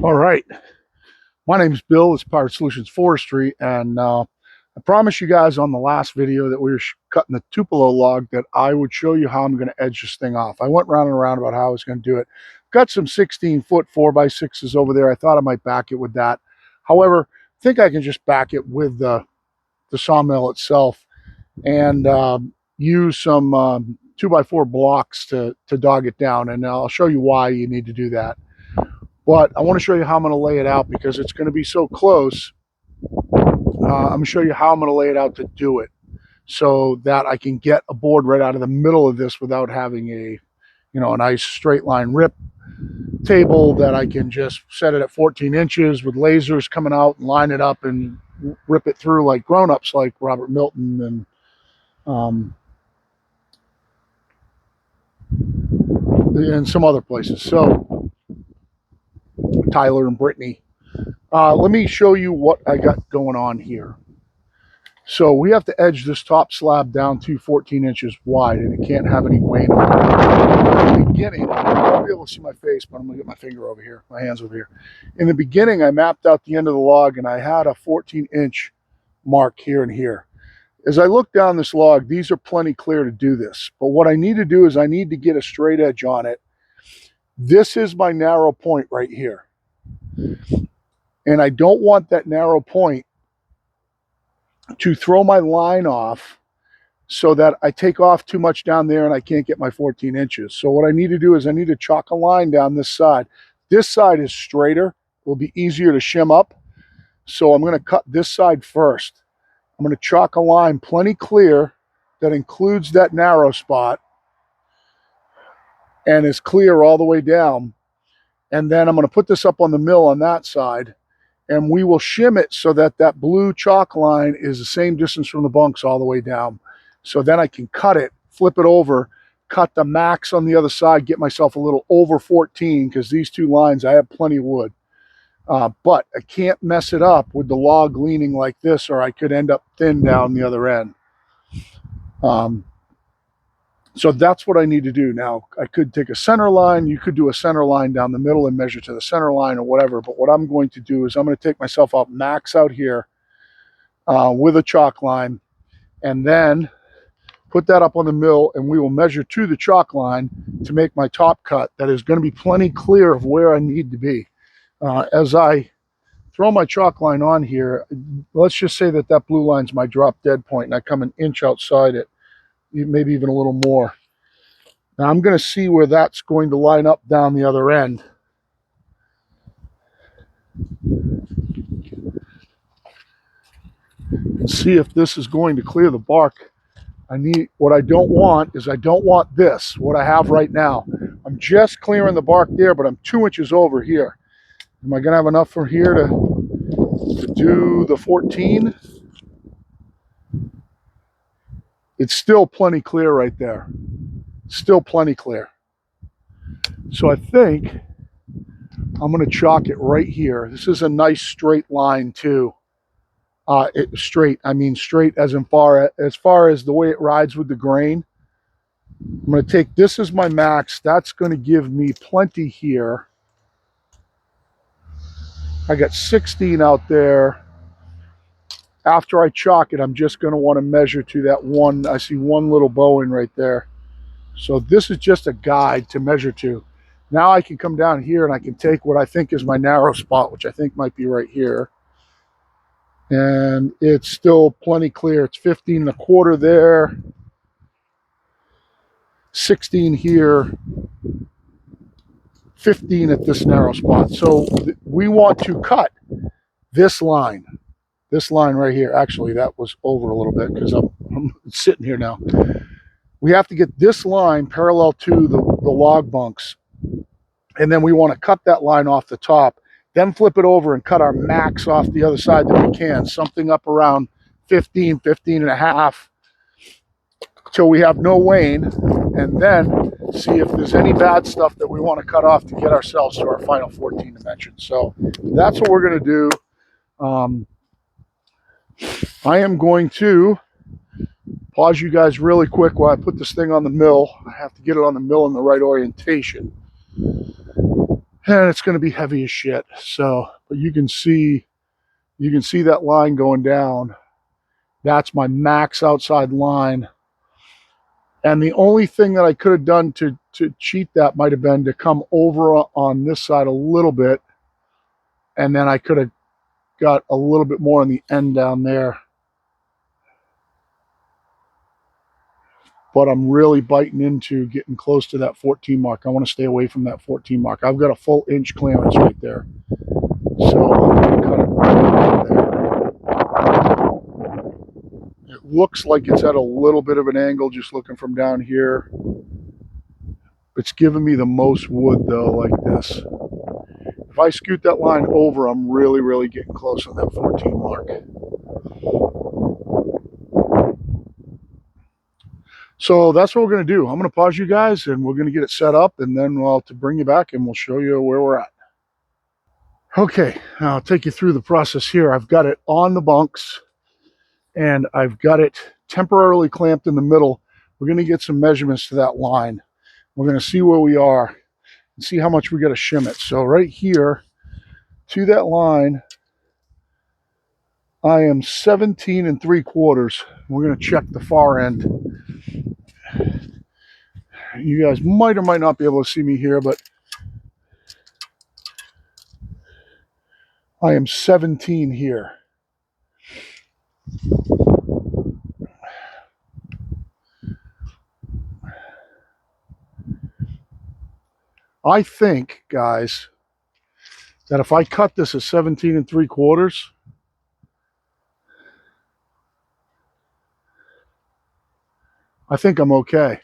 All right, my name is Bill. It's Pirate Solutions Forestry, and I promised you guys on the last video that we were cutting the Tupelo log that I would show you how I'm going to edge this thing off. I went round and around about how I was going to do it. Got some 16-foot 4x6s over there. I thought I might back it with that. However, I think I can just back it with the sawmill itself and use some 2x4 blocks to dog it down, and I'll show you why you need to do that. But I want to show you how I'm going to lay it out because it's going to be so close. I'm going to show you how I'm going to lay it out to do it so that I can get a board right out of the middle of this without having a nice straight line rip table that I can just set it at 14 inches with lasers coming out and line it up and rip it through like grown-ups like Robert Milton and some other places. So Tyler and Brittany. Let me show you what I got going on here. So we have to edge this top slab down to 14 inches wide, and it can't have any wane on it. In the beginning, I won't be able to see my face, but I'm going to get my finger over here, my hands over here. In the beginning, I mapped out the end of the log, and I had a 14-inch mark here and here. As I look down this log, these are plenty clear to do this. But what I need to do is I need to get a straight edge on it. This is my narrow point right here. And I don't want that narrow point to throw my line off so that I take off too much down there and I can't get my 14 inches. So what I need to do is I need to chalk a line down this side. This side is straighter. It will be easier to shim up. So I'm going to cut this side first. I'm going to chalk a line plenty clear that includes that narrow spot and is clear all the way down. And then I'm going to put this up on the mill on that side, and we will shim it so that that blue chalk line is the same distance from the bunks all the way down. So then I can cut it, flip it over, cut the max on the other side, get myself a little over 14, because these two lines, I have plenty of wood. But I can't mess it up with the log leaning like this, or I could end up thin down the other end. So that's what I need to do. Now, I could take a center line. You could do a center line down the middle and measure to the center line or whatever. But what I'm going to do is I'm going to take myself out max out here with a chalk line, and then put that up on the mill, and we will measure to the chalk line to make my top cut. That is going to be plenty clear of where I need to be. As I throw my chalk line on here, let's just say that that blue line's my drop dead point, and I come an inch outside it, maybe even a little more. Now I'm going to see where that's going to line up down the other end. And see if this is going to clear the bark. What I don't want is I don't want this, what I have right now. I'm just clearing the bark there, but I'm 2 inches over here. Am I going to have enough from here to do the 14? It's still plenty clear right there. Still plenty clear. So I think I'm going to chalk it right here. This is a nice straight line too. Straight as far as the way it rides with the grain. I'm going to take this as my max. That's going to give me plenty here. I got 16 out there. After I chalk it, I'm just going to want to measure to that one. I see one little bowing right there. So this is just a guide to measure to. Now I can come down here and I can take what I think is my narrow spot, which I think might be right here. And it's still plenty clear. It's 15.25 there. 16 here. 15 at this narrow spot. So we want to cut this line. This line right here. Actually, that was over a little bit because I'm sitting here now. We have to get this line parallel to the log bunks. And then we want to cut that line off the top. Then flip it over and cut our max off the other side that we can. Something up around 15, 15 and a half. Till we have no wane. And then see if there's any bad stuff that we want to cut off to get ourselves to our final 14 dimensions. So that's what we're going to do. I am going to pause you guys really quick while I put this thing on the mill. I have to get it on the mill in the right orientation. and it's going to be heavy as shit. So, but you can see that line going down. That's my max outside line. And the only thing that I could have done to cheat that might have been to come over on this side a little bit, and then I could have got a little bit more on the end down there. But I'm really biting into getting close to that 14 mark. I want to stay away from that 14 mark. I've got a full inch clearance right there. So I'm going to cut it right there. It looks like it's at a little bit of an angle just looking from down here. It's giving me the most wood though, like this. If I scoot that line over, I'm really, really getting close on that 14 mark. So that's what we're going to do. I'm going to pause you guys and we're going to get it set up, and then I'll bring you back and we'll show you where we're at. Okay, I'll take you through the process here. I've got it on the bunks and I've got it temporarily clamped in the middle. We're going to get some measurements to that line. We're going to see where we are and see how much we got to shim it. So right here to that line, I am 17 3/4. We're going to check the far end. You guys might or might not be able to see me here, but I am 17 here. I think, guys, that if I cut this at 17 3/4, I think I'm okay.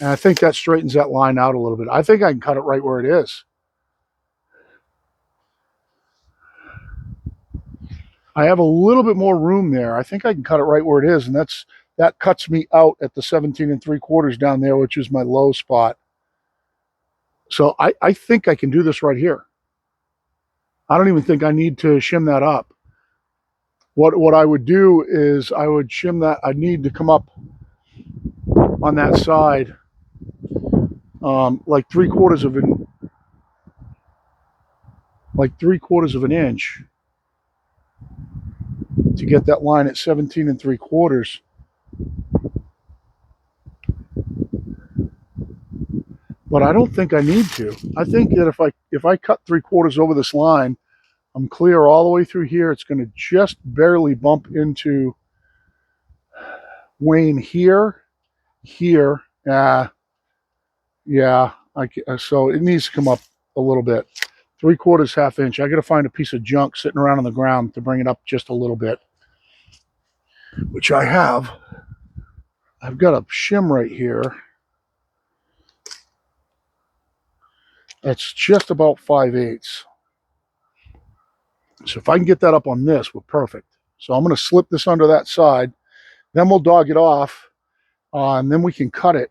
And I think that straightens that line out a little bit. I think I can cut it right where it is. I have a little bit more room there. I think I can cut it right where it is, and that cuts me out at the 17 3/4 down there, which is my low spot. So I think I can do this right here. I don't even think I need to shim that up. What I would do is I would shim that. I need to come up on that side like 3/4 of an inch to get that line at 17 3/4. But I don't think I need to. I think that if I cut 3/4 over this line, I'm clear all the way through here. It's going to just barely bump into Wayne here. Yeah. So it needs to come up a little bit. 3/4, ½ inch. I got to find a piece of junk sitting around on the ground to bring it up just a little bit, which I have. I've got a shim right here. That's just about 5/8. So if I can get that up on this, we're perfect. So I'm going to slip this under that side. Then we'll dog it off, and then we can cut it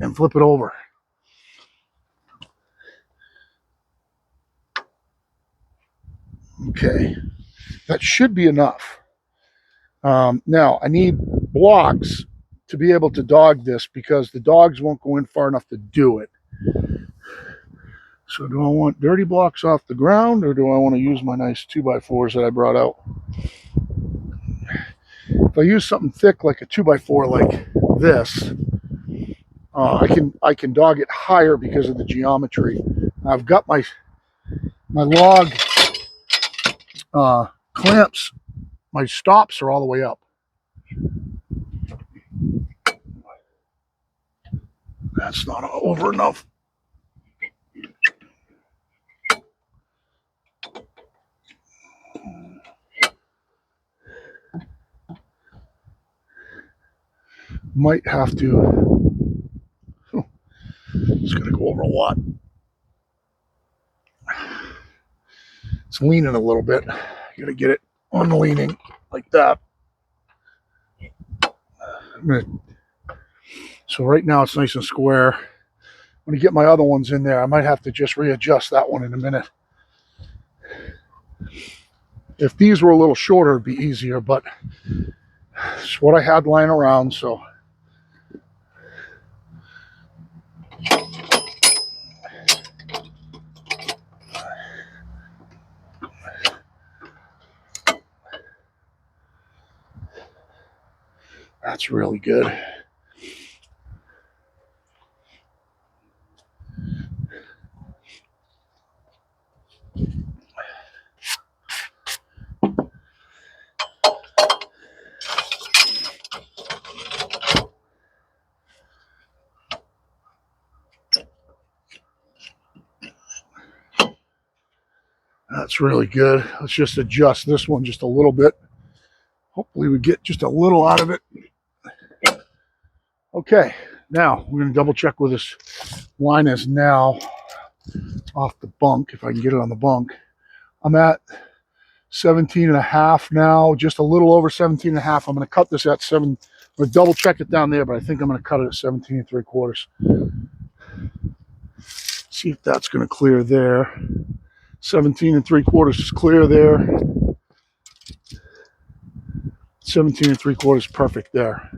and flip it over. Okay, that should be enough. Now, I need blocks to be able to dog this because the dogs won't go in far enough to do it. So do I want dirty blocks off the ground, or do I want to use my nice 2x4s that I brought out? If I use something thick like a 2x4 like this, I can dog it higher because of the geometry. I've got my log clamps. My stops are all the way up. That's not over enough. Might have to. It's going to go over a lot. It's leaning a little bit. I got to get it unleaning like that. So right now it's nice and square. When I get my other ones in there, I might have to just readjust that one in a minute. If these were a little shorter, it'd be easier, but it's what I had lying around, so. That's really good. That's really good. Let's just adjust this one just a little bit. Hopefully we get just a little out of it. Okay, now we're going to double check where this line is now off the bunk, if I can get it on the bunk. I'm at 17 and a half now, just a little over 17 and a half. I'm going to cut this at 7. I'm going to double check it down there, but I think I'm going to cut it at 17 and 3/4. See if that's going to clear there. 17 and 3/4 is clear there. 17 and 3/4 perfect there.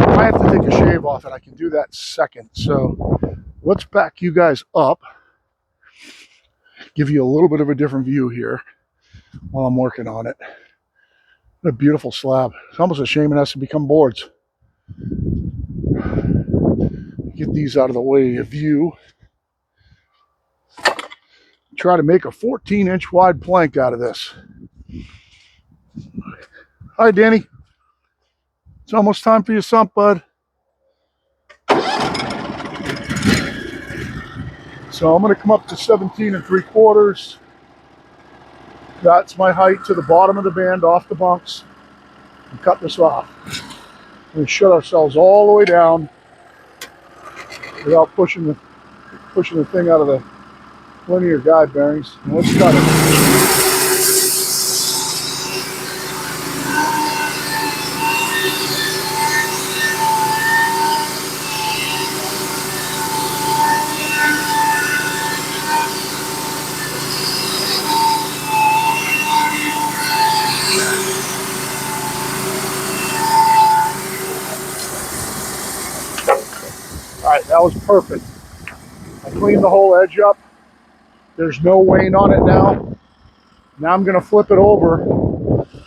If I have to take a shave off it, I can do that second. So let's back you guys up, give you a little bit of a different view here while I'm working on it. What a beautiful slab. It's almost a shame it has to become boards. Get these out of the way of view. Try to make a 14-inch wide plank out of this. Hi, Danny. It's almost time for your sump, bud. So I'm going to come up to 17 and 3/4. That's my height to the bottom of the band off the bunks. And cut this off. And shut ourselves all the way down without pushing the thing out of the linear guide bearings. And let's cut it. All right, that was perfect. I cleaned the whole edge up. There's no wane on it now. Now I'm going to flip it over,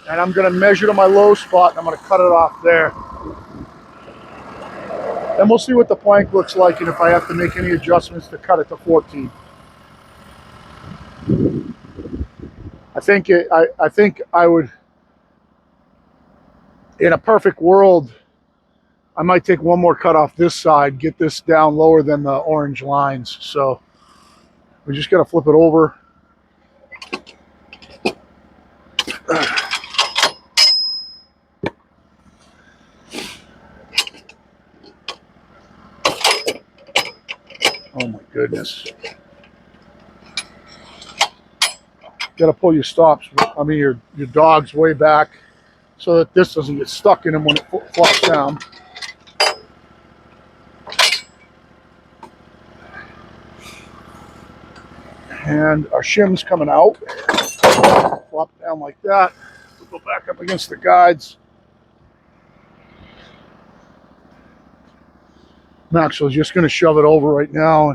and I'm going to measure to my low spot, and I'm going to cut it off there. Then we'll see what the plank looks like and if I have to make any adjustments to cut it to 14. I think I would, in a perfect world, I might take one more cut off this side, get this down lower than the orange lines. So we just got to flip it over. Oh my goodness. Got to pull your stops, your dogs way back so that this doesn't get stuck in them when it flops down. And our shim's coming out. Flop down like that. We'll go back up against the guides. I'm actually just going to shove it over right now.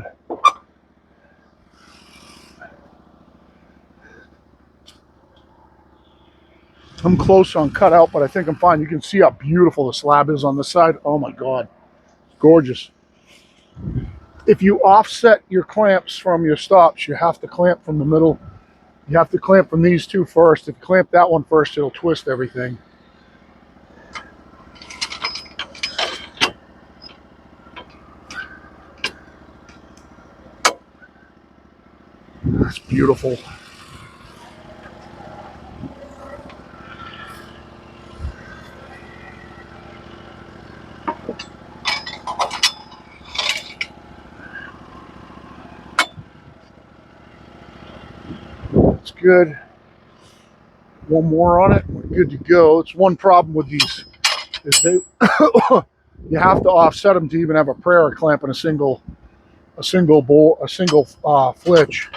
I'm close on cutout, but I think I'm fine. You can see how beautiful the slab is on this side. Oh my God, gorgeous. If you offset your clamps from your stops, you have to clamp from the middle. You have to clamp from these two first. If you clamp that one first, it'll twist everything. That's beautiful. That's good. One more on it. We're good to go. It's one problem with these is they you have to offset them to even have a prayer clamp in a single flitch.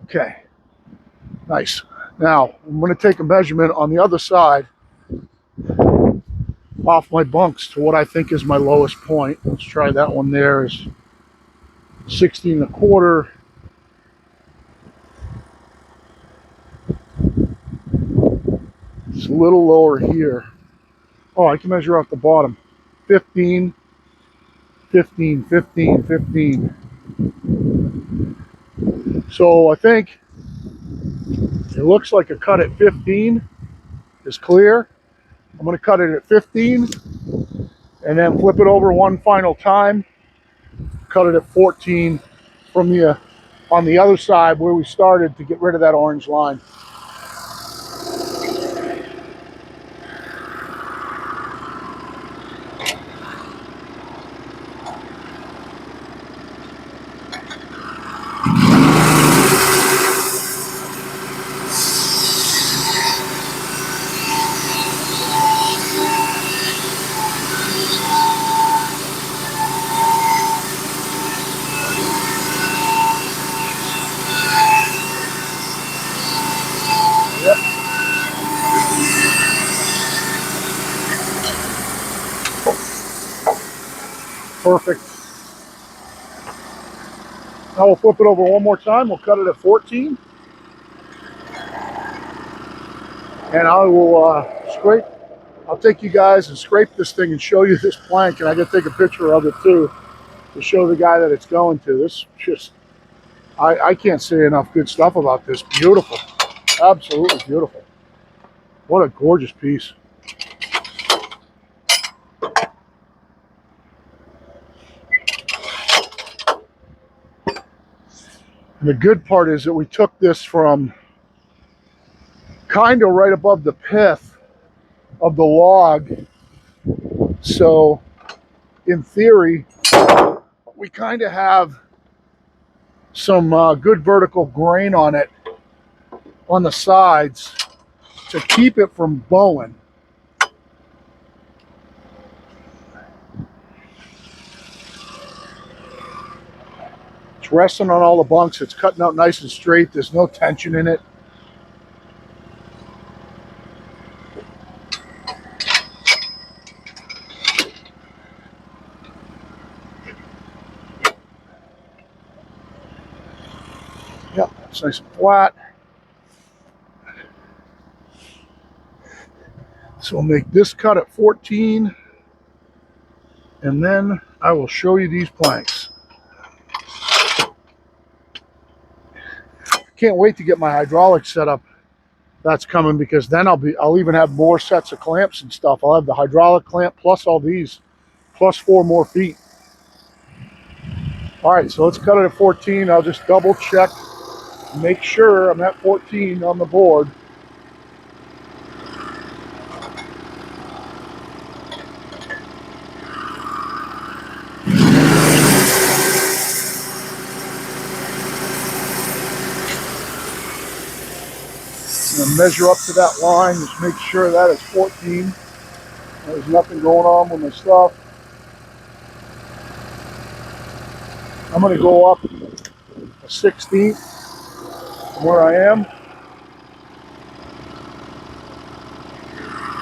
Okay, nice. Now I'm going to take a measurement on the other side off my bunks to what I think is my lowest point. Let's try that one. There is 16 1/4. a little lower here. Oh, I can measure off the bottom. 15, 15, 15, 15. So I think it looks like a cut at 15 is clear. I'm going to cut it at 15 and then flip it over one final time. Cut it at 14 from the on the other side where we started to get rid of that orange line. Perfect. Now we'll flip it over one more time. We'll cut it at 14. And I will scrape. I'll take you guys and scrape this thing and show you this plank. And I can take a picture of it too to show the guy that it's going to. This just, I can't say enough good stuff about this. Beautiful. Absolutely beautiful. What a gorgeous piece. And the good part is that we took this from kind of right above the pith of the log. So in theory, we kind of have some good vertical grain on it on the sides to keep it from bowing. It's resting on all the bunks. It's cutting out nice and straight. There's no tension in it. Yep, it's nice and flat. So we'll make this cut at 14, and then I will show you these planks. Can't wait to get my hydraulics set up. That's coming because then I'll even have more sets of clamps and stuff. I'll have the hydraulic clamp plus all these, plus 4 more feet. All right, so let's cut it at 14. I'll just double check, make sure I'm at 14 on the board. I'm gonna measure up to that line, just make sure that is 14. There's nothing going on with my stuff. I'm gonna go up a 16th from where I am.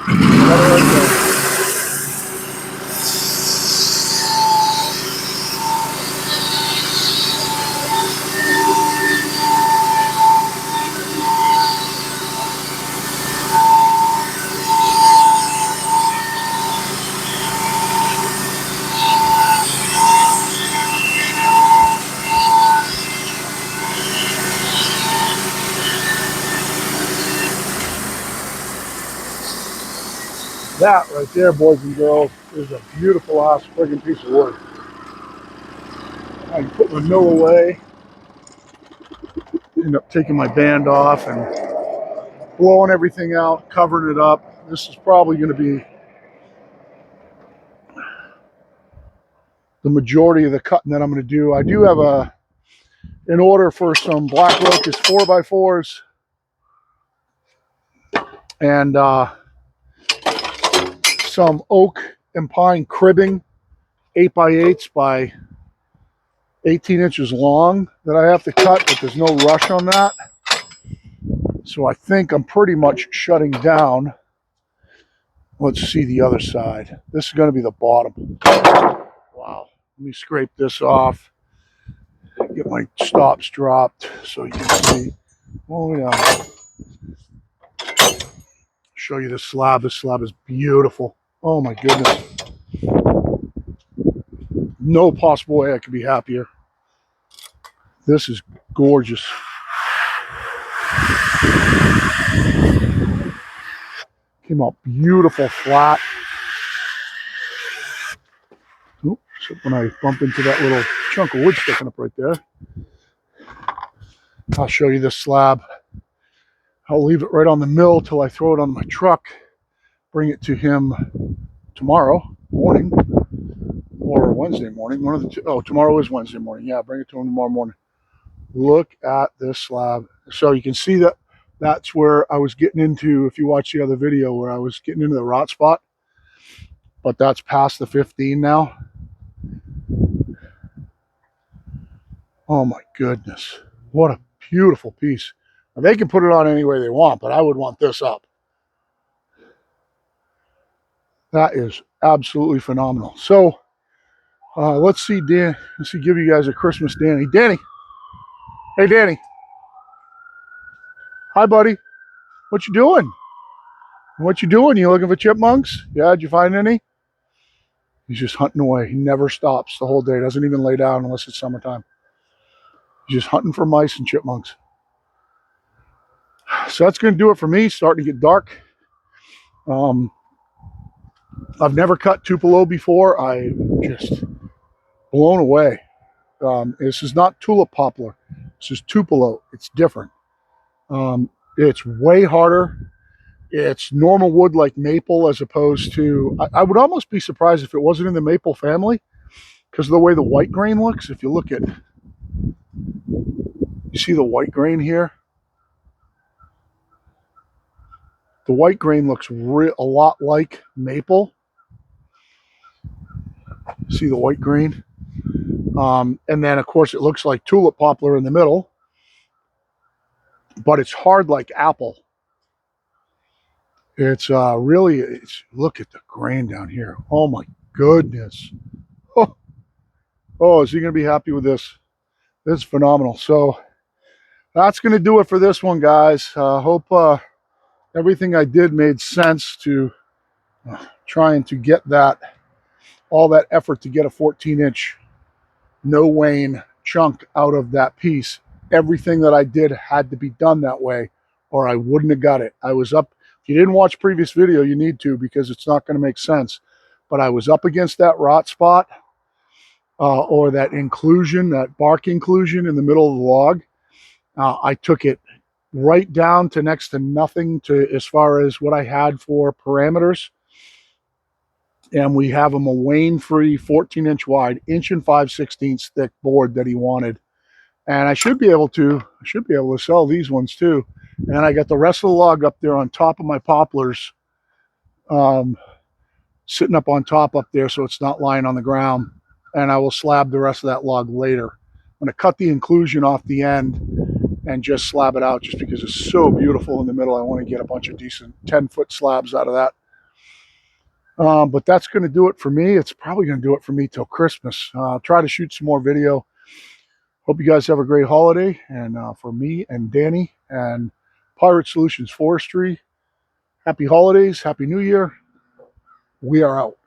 Right there. That right there, boys and girls, is a beautiful ass friggin' piece of wood. I can put my mill away, end up taking my band off and blowing everything out, covering it up. This is probably going to be the majority of the cutting that I'm going to do. I do have an order for some black locust 4x4s and some oak and pine cribbing 8x8s by 18 inches long that I have to cut, but there's no rush on that. So I think I'm pretty much shutting down. Let's see the other side. This is going to be the bottom. Wow. Let me scrape this off. Get my stops dropped so you can see. Oh yeah. show you this slab. This slab is beautiful. Oh my goodness. No possible way I could be happier. This is gorgeous. Came out beautiful flat. Oops, when I bump into that little chunk of wood sticking up right there. I'll show you this slab. I'll leave it right on the mill till I throw it on my truck, bring it to him tomorrow morning or Wednesday morning. One of the two. Oh, tomorrow is Wednesday morning. Yeah, bring it to him tomorrow morning. Look at this slab. So you can see that that's where I was getting into, if you watch the other video, where I was getting into the rot spot, but that's past the 15 now. Oh my goodness. What a beautiful piece. Now, they can put it on any way they want, but I would want this up. That is absolutely phenomenal. So let's see, Dan. Let's see, give you guys a Christmas Danny. Danny. Hey, Danny. Hi, buddy. What you doing? What you doing? You looking for chipmunks? Yeah, did you find any? He's just hunting away. He never stops the whole day. Doesn't even lay down unless it's summertime. He's just hunting for mice and chipmunks. So that's going to do it for me. It's starting to get dark. I've never cut Tupelo before. I'm just blown away. This is not tulip poplar. This is Tupelo. It's different. It's way harder. It's normal wood like maple, as opposed to, I would almost be surprised if it wasn't in the maple family because of the way the white grain looks. If you look at, you see the white grain here? The white grain looks a lot like maple. See the white grain? And then, of course, it looks like tulip poplar in the middle, but it's hard like apple. It's really, look at the grain down here. Oh my goodness. Oh, is he going to be happy with this? This is phenomenal. So that's going to do it for this one, guys. Hope everything I did made sense to trying to get all that effort to get a 14-inch no wane chunk out of that piece. Everything that I did had to be done that way, or I wouldn't have got it. I was up. If you didn't watch previous video, you need to, because it's not going to make sense. But I was up against that rot spot, or that inclusion, that bark inclusion in the middle of the log. I took it right down to next to nothing to as far as what I had for parameters. And we have him a wane-free 14-inch wide, 1 5/16 thick board that he wanted. And I should be able to sell these ones too. And I got the rest of the log up there on top of my poplars, sitting up on top up there so it's not lying on the ground. And I will slab the rest of that log later. I'm going to cut the inclusion off the end and just slab it out, just because it's so beautiful in the middle. I want to get a bunch of decent 10-foot slabs out of that. But that's going to do it for me. It's probably going to do it for me till Christmas. I'll try to shoot some more video. Hope you guys have a great holiday. And for me and Danny and Pirate Solutions Forestry, happy holidays, happy New Year. We are out.